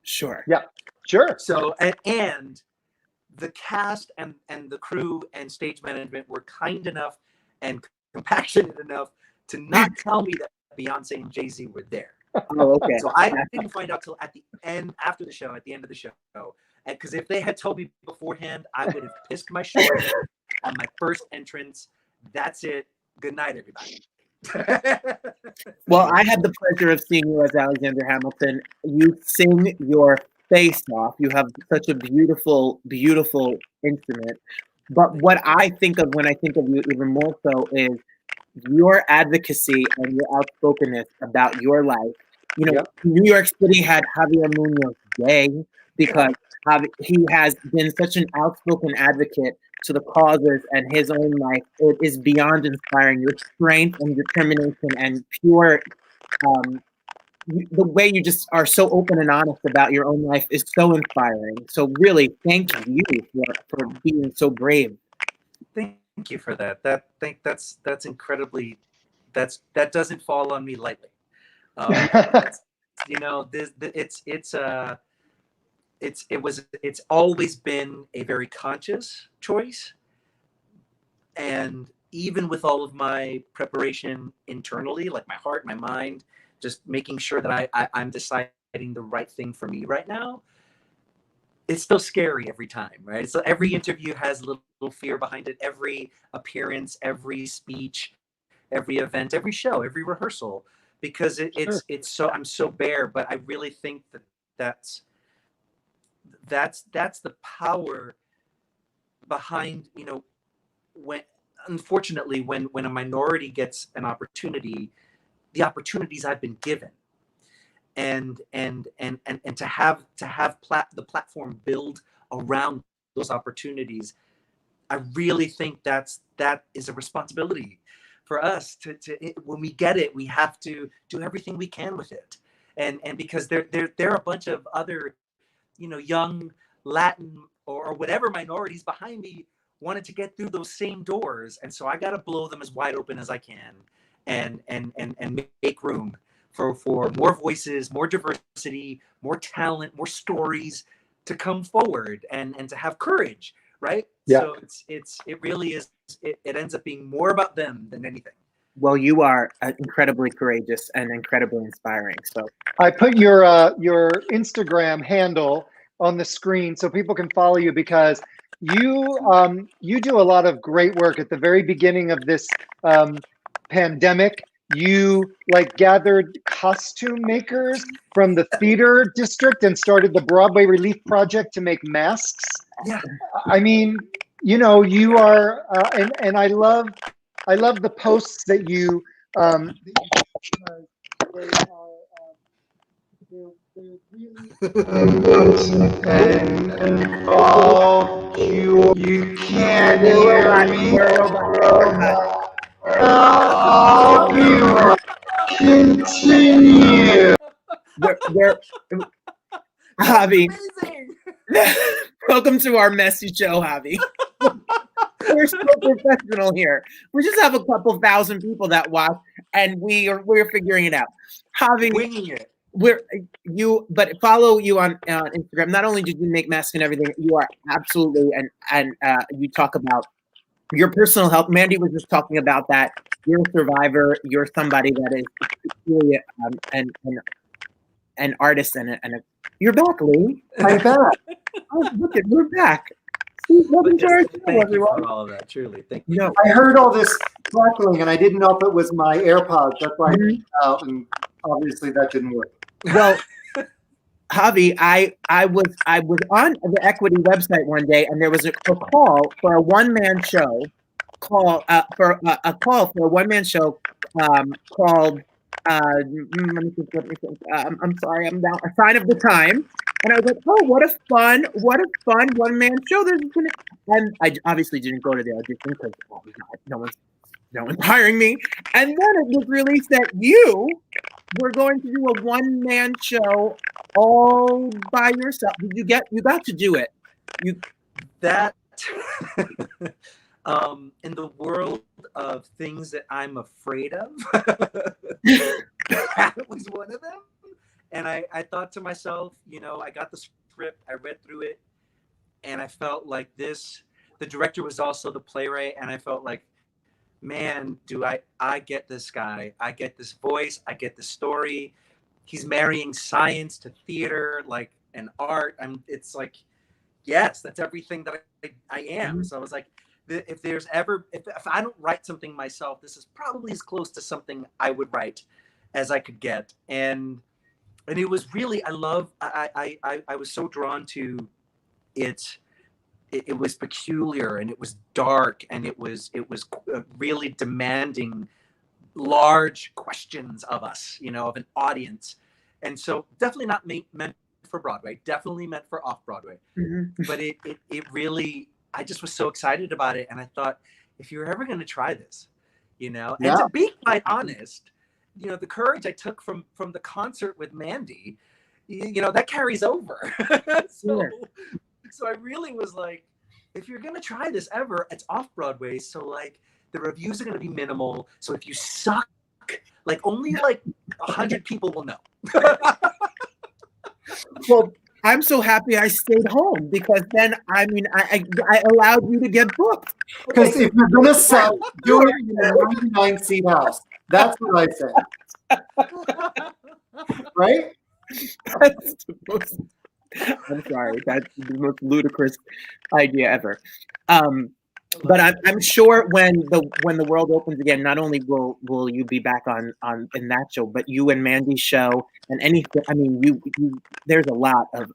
Sure. Yeah. Sure. So and the cast and the crew and stage management were kind enough and compassionate enough to not tell me that Beyonce and Jay-Z were there. Oh, okay. So I didn't find out till at the end, after the show, at the end of the show. Because if they had told me beforehand, I would have pissed my shorts on my first entrance. That's it. Good night, everybody. Well, I had the pleasure of seeing you as Alexander Hamilton. You sing your face off. You have such a beautiful, beautiful instrument. But what I think of when I think of you even more so is your advocacy and your outspokenness about your life. New York City had Javier Muñoz Day because he has been such an outspoken advocate to the causes and his own life. It is beyond inspiring. Your strength and determination and pure, the way you just are so open and honest about your own life is so inspiring. So really, thank you for being so brave. Thank you for that. That's incredibly, that doesn't fall on me lightly. It's always been a very conscious choice. And even with all of my preparation internally, like my heart, my mind, just making sure that I'm deciding the right thing for me right now, it's still scary every time, right? So every interview has a little fear behind it. Every appearance, every speech, every event, every show, every rehearsal, because it's so, I'm so bare. But I really think that's the power behind, when unfortunately when a minority gets an opportunity, the opportunities I've been given, and to have the platform build around those opportunities, I really think that is a responsibility for us to when we get it, we have to do everything we can with it, and because there are a bunch of other, young Latin or whatever minorities behind me wanted to get through those same doors, and so I got to blow them as wide open as I can, and make room for more voices, more diversity, more talent, more stories to come forward, and to have courage, right? Yeah. So it really is. It ends up being more about them than anything. Well, you are incredibly courageous and incredibly inspiring. So I put your Instagram handle on the screen so people can follow you, because you do a lot of great work. At the very beginning of this pandemic, you gathered costume makers from the theater district and started the Broadway Relief Project to make masks. Yeah. I mean, you are, and I love the posts that you, you can't hear me. Continue. Javi, welcome to our messy show, Javi. We're so professional here. We just have a couple thousand people that watch, and we're figuring it out. Javi, Winging it. but follow you on Instagram. Not only did you make masks and everything, you are absolutely and you talk about your personal health. Mandy was just talking about that. You're a survivor. You're somebody that is really an artist and a you're back, Lee. I'm back. Oh, look at we're back. Welcome to our show, Thank you everyone. for all of that. Truly, thank you. No, I heard all this crackling, and I didn't know if it was my AirPods. That's why I took it out, and obviously that didn't work. well, Javi, I was on the Equity website one day, and there was a call for a one-man show. Call for a one-man show called. Let me think. I'm sorry, I'm down. A Sign of the Time, and I was like, oh, what a fun one-man show. And I obviously didn't go to the audition because no one's hiring me. And then it was released that you were going to do a one-man show all by yourself. You got to do it. That in the world of things that I'm afraid of, that was one of them. And I thought to myself, I got the script, I read through it, and I felt like the director was also the playwright, and I felt like, man, I get this guy. I get this voice. I get the story. He's marrying science to theater, like, and art. It's like, yes, that's everything that I am. Mm-hmm. So I was like, if I don't write something myself, this is probably as close to something I would write as I could get. And it was really, I was so drawn to it. It was peculiar, and it was dark, and it was really demanding large questions of us, of an audience. And so definitely not meant for Broadway, definitely meant for off-Broadway. Mm-hmm. But it really, I just was so excited about it. And I thought, if you're ever going to try this, and to be quite honest, the courage I took from the concert with Mandy, that carries over. So I really was like, if you're going to try this ever, it's off-Broadway. So like the reviews are going to be minimal. So if you suck, like only like 100 people will know. Well, I'm so happy I stayed home because then, I allowed you to get booked. Because if you're going to sell, do it in a 99-seat house. That's what I said. Right? That's the most... I'm sorry, that's the most ludicrous idea ever. But I'm sure when the world opens again, not only will you be back on in that show, but you and Mandy's show and anything. I mean, you there's a lot of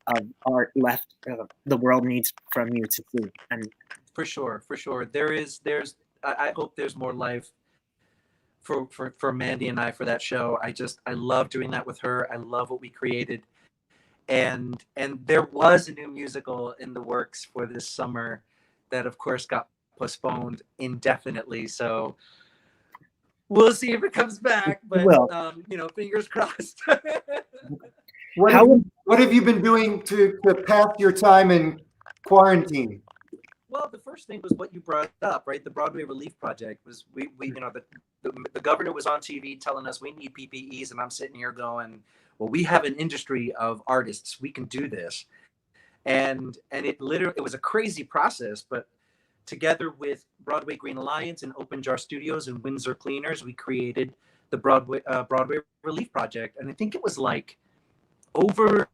art left. The world needs from you to see, and for sure, there's. I hope there's more life for Mandy and I for that show. I love doing that with her. I love what we created. And there was a new musical in the works for this summer that of course got postponed indefinitely. So we'll see if it comes back, but fingers crossed. What have you been doing to pass your time in quarantine? Well, the first thing was what you brought up, right? The Broadway Relief Project was we the governor was on TV telling us we need PPEs, and I'm sitting here going, well, we have an industry of artists. We can do this. And it was a crazy process, but together with Broadway Green Alliance and Open Jar Studios and Windsor Cleaners, we created the Broadway Relief Project. And I think it was like over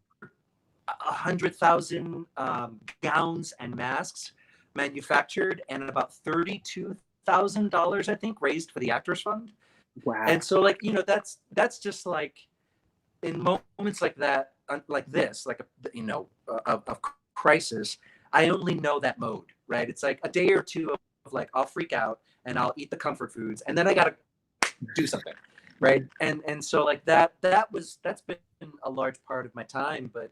100,000 gowns and masks manufactured, and about $32,000, I think, raised for the Actors Fund. Wow. And so that's just like, in moments like that, like this, like a crisis, I only know that mode, right? It's like a day or two of like, I'll freak out and I'll eat the comfort foods, and then I gotta do something, right? And so like that's been a large part of my time. But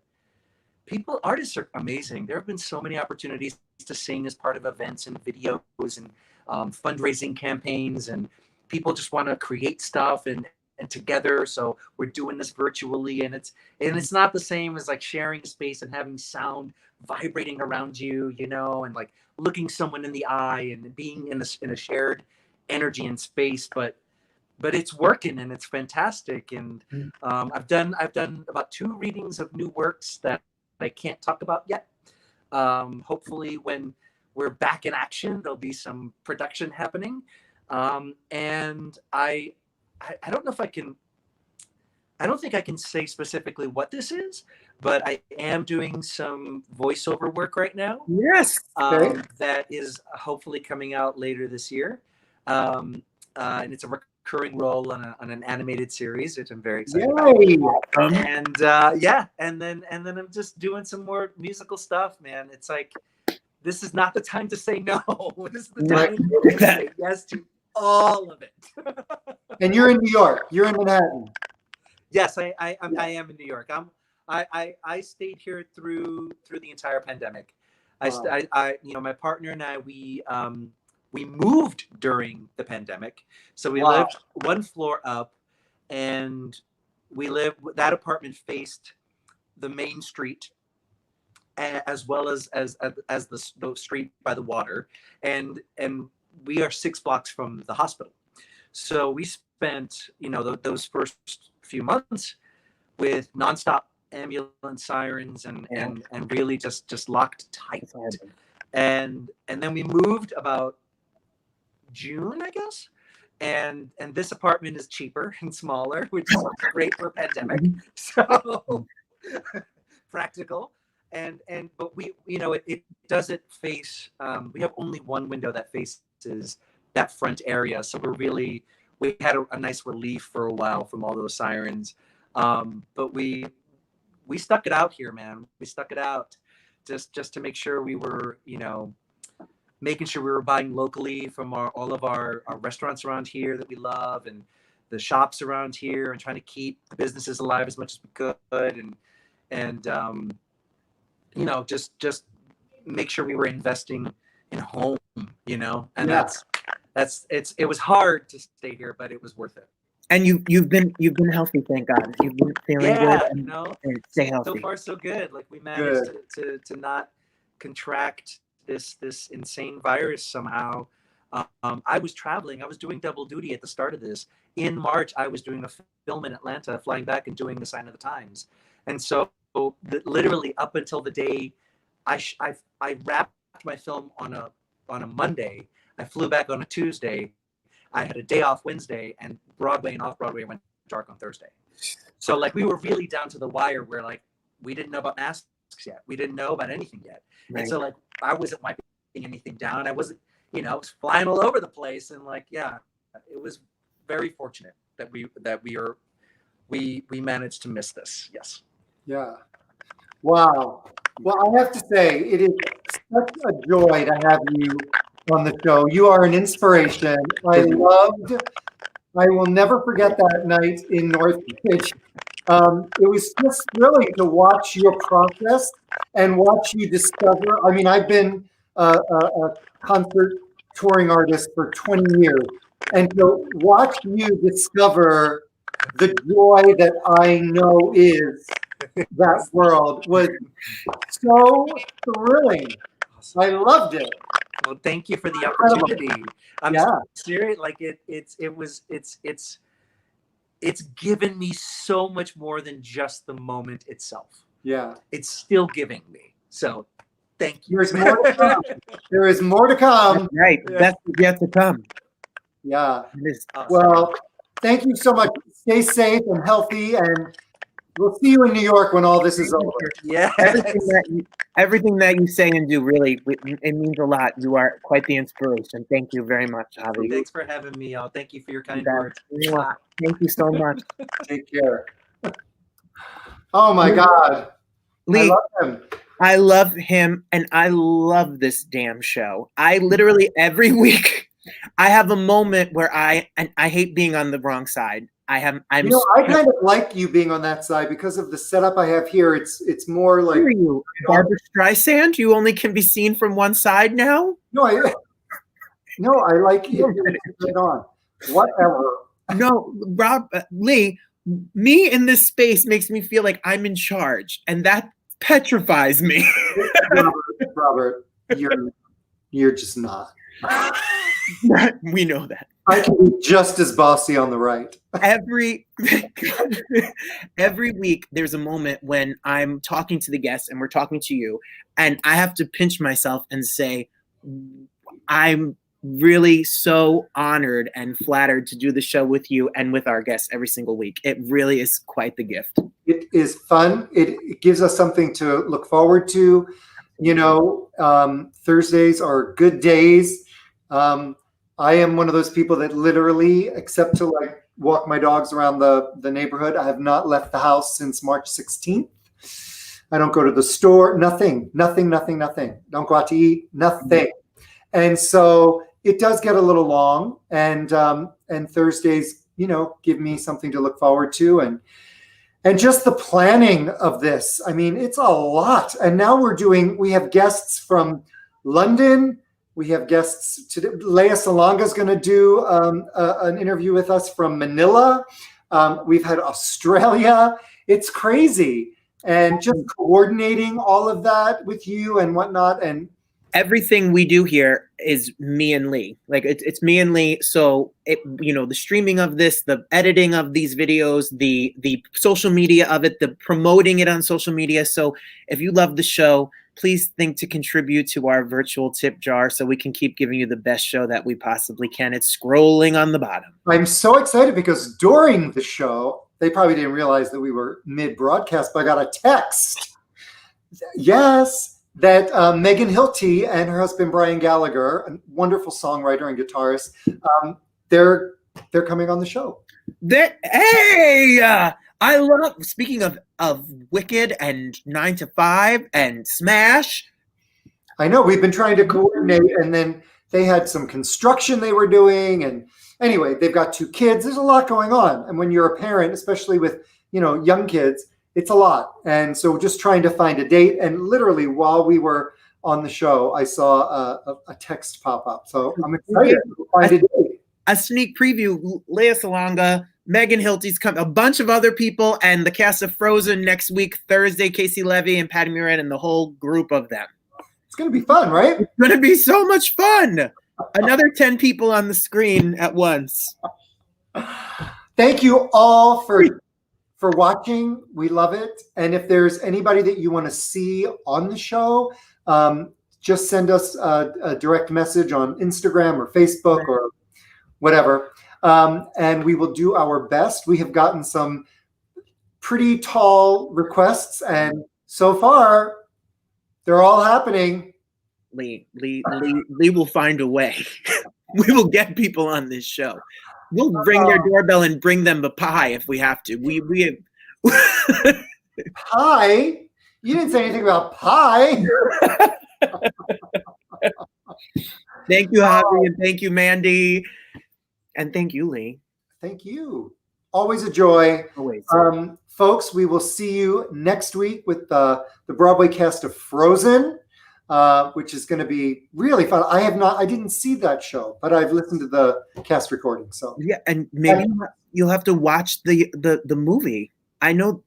artists are amazing. There have been so many opportunities to sing as part of events and videos and fundraising campaigns, and people just want to create stuff and together. So we're doing this virtually, and it's not the same as like sharing space and having sound vibrating around you, and like looking someone in the eye and being in a shared energy and space. But but it's working and it's fantastic. And I've done about 2 readings of new works that I can't talk about yet. Hopefully when we're back in action, there'll be some production happening. And I don't know if I don't think I can say specifically what this is, but I am doing some voiceover work right now. Yes. That is hopefully coming out later this year. And it's a recurring role on an animated series, which I'm very excited about. And and then I'm just doing some more musical stuff, man. It's like, this is not the time to say no. This is the time to say yes to all of it. And you're in New York. You're in Manhattan. Yes, I am in New York. I stayed here through the entire pandemic. I my partner and I, we moved during the pandemic, so we lived 1 floor up, and that apartment faced the main street, as well as the street by the water, and we are 6 blocks from the hospital. So we spent those first few months with nonstop ambulance sirens and really just locked tight. And then we moved about June, I guess. And this apartment is cheaper and smaller, which is great for a pandemic. So practical. But we, it doesn't face, we have only 1 window that faces that front area. So we had a nice relief for a while from all those sirens. But we stuck it out here, man. We stuck it out just to make sure we were, making sure we were buying locally from all of our restaurants around here that we love, and the shops around here, and trying to keep the businesses alive as much as we could. And just make sure we were investing in home, and it was hard to stay here, but it was worth it. And you've been healthy, thank God. You've been feeling good and stay healthy. So far so good. Like, we managed to not contract this insane virus somehow. I was traveling. I was doing double duty at the start of this. In March, I was doing a film in Atlanta, flying back and doing the Sign of the Times. And so literally up until the day I wrapped my film on a Monday, I flew back on a Tuesday. I had a day off Wednesday, and Broadway and off-Broadway went dark on Thursday. So we were really down to the wire, where we didn't know about masks yet. We didn't know about anything yet. Right. And so I wasn't wiping anything down. I wasn't, was flying all over the place. And it was very fortunate that we managed to miss this. Yes. Yeah. Wow. Well, I have to say, it is such a joy to have you on the show. You are an inspiration. I will never forget that night in Northridge. It was just thrilling to watch your process and watch you discover. I mean, I've been a concert touring artist for 20 years. And to watch you discover the joy that I know is that world was so thrilling. I loved it. Well, thank you for the opportunity. I'm serious. It's given me so much more than just the moment itself. Yeah. It's still giving me. So thank you. There's more to come. There is more to come. That's right. That's yet to come. Yeah. Awesome. Well, thank you so much. Stay safe and healthy, and we'll see you in New York when all this is over. Yeah. Everything that you say and do, really, it means a lot. You are quite the inspiration. Thank you very much, Javi. Thanks for having me, y'all. Thank you for your kind words. Thank you so much. Take care. Oh my God. Lee, I love him. I love him, and I love this damn show. I literally every week I have a moment where I hate being on the wrong side. I kind of like you being on that side because of the setup I have here. It's more like you, Barbara Streisand. You only can be seen from one side now. No, I like you. On whatever. No, Lee, me in this space makes me feel like I'm in charge, and that petrifies me. Robert, you're just not. We know that. I can be just as bossy on the right. every week there's a moment when I'm talking to the guests and we're talking to you, and I have to pinch myself and say, I'm really so honored and flattered to do the show with you and with our guests every single week. It really is quite the gift. It is fun. It gives us something to look forward to. You know, Thursdays are good days. I am one of those people that literally, except to like walk my dogs around the neighborhood, I have not left the house since March 16th. I don't go to the store, nothing. Don't go out to eat, nothing. And so it does get a little long, and Thursdays, you know, give me something to look forward to, and just the planning of this. I mean, it's a lot. And now we have guests from London. We have guests today. Lea Salonga is going to do an interview with us from Manila. We've had Australia. It's crazy. And just coordinating all of that with you and whatnot. And everything we do here is me and Lee. Like it's me and Lee. So the streaming of this, the editing of these videos, the social media of it, the promoting it on social media. So if you love the show, please think to contribute to our virtual tip jar so we can keep giving you the best show that we possibly can. It's scrolling on the bottom. I'm so excited because during the show, they probably didn't realize that we were mid-broadcast, but I got a text. Yes, that Megan Hilty and her husband Brian Gallagher, a wonderful songwriter and guitarist, they're coming on the show. I love, speaking of Wicked and 9 to 5 and Smash. I know, we've been trying to coordinate, and then they had some construction they were doing, and anyway, they've got 2 kids. There's a lot going on, and when you're a parent, especially with young kids, it's a lot. And so just trying to find a date, and literally while we were on the show, I saw a text pop up. So I'm excited to find a date. A sneak preview: Lea Salonga, Megan Hilty's come, a bunch of other people, and the cast of Frozen next week, Thursday, Casey Levy and Patty Muret and the whole group of them. It's going to be fun, right? It's going to be so much fun. Another 10 people on the screen at once. Thank you all for watching. We love it. And if there's anybody that you want to see on the show, just send us a direct message on Instagram or Facebook or whatever. And we will do our best. We have gotten some pretty tall requests, and so far they're all happening. Lee will find a way. We will get people on this show. We'll ring their doorbell and bring them a pie if we have to. We have pie? You didn't say anything about pie. Thank you, Javi, and thank you, Mandy. And thank you, Lee. Thank you. Always a joy. Always. Folks, we will see you next week with the Broadway cast of Frozen, which is going to be really fun. I didn't see that show, but I've listened to the cast recording. So yeah, and maybe you'll have to watch the movie. I know,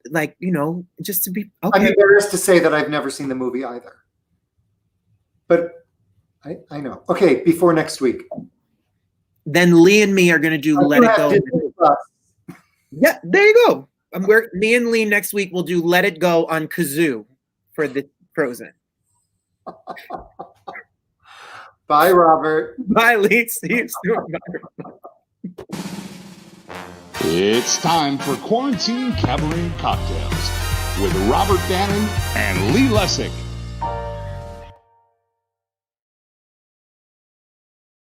just to be okay. I'm embarrassed to say that I've never seen the movie either. But I know. Okay, before next week. Then Lee and me are going to do Let It Go. Yeah, there you go. Me and Lee next week will do Let It Go on Kazoo for the Frozen. Bye, Robert. Bye, Lee. See you soon. It's time for Quarantine Cabaret Cocktails with Robert Bannon and Lee Lessack.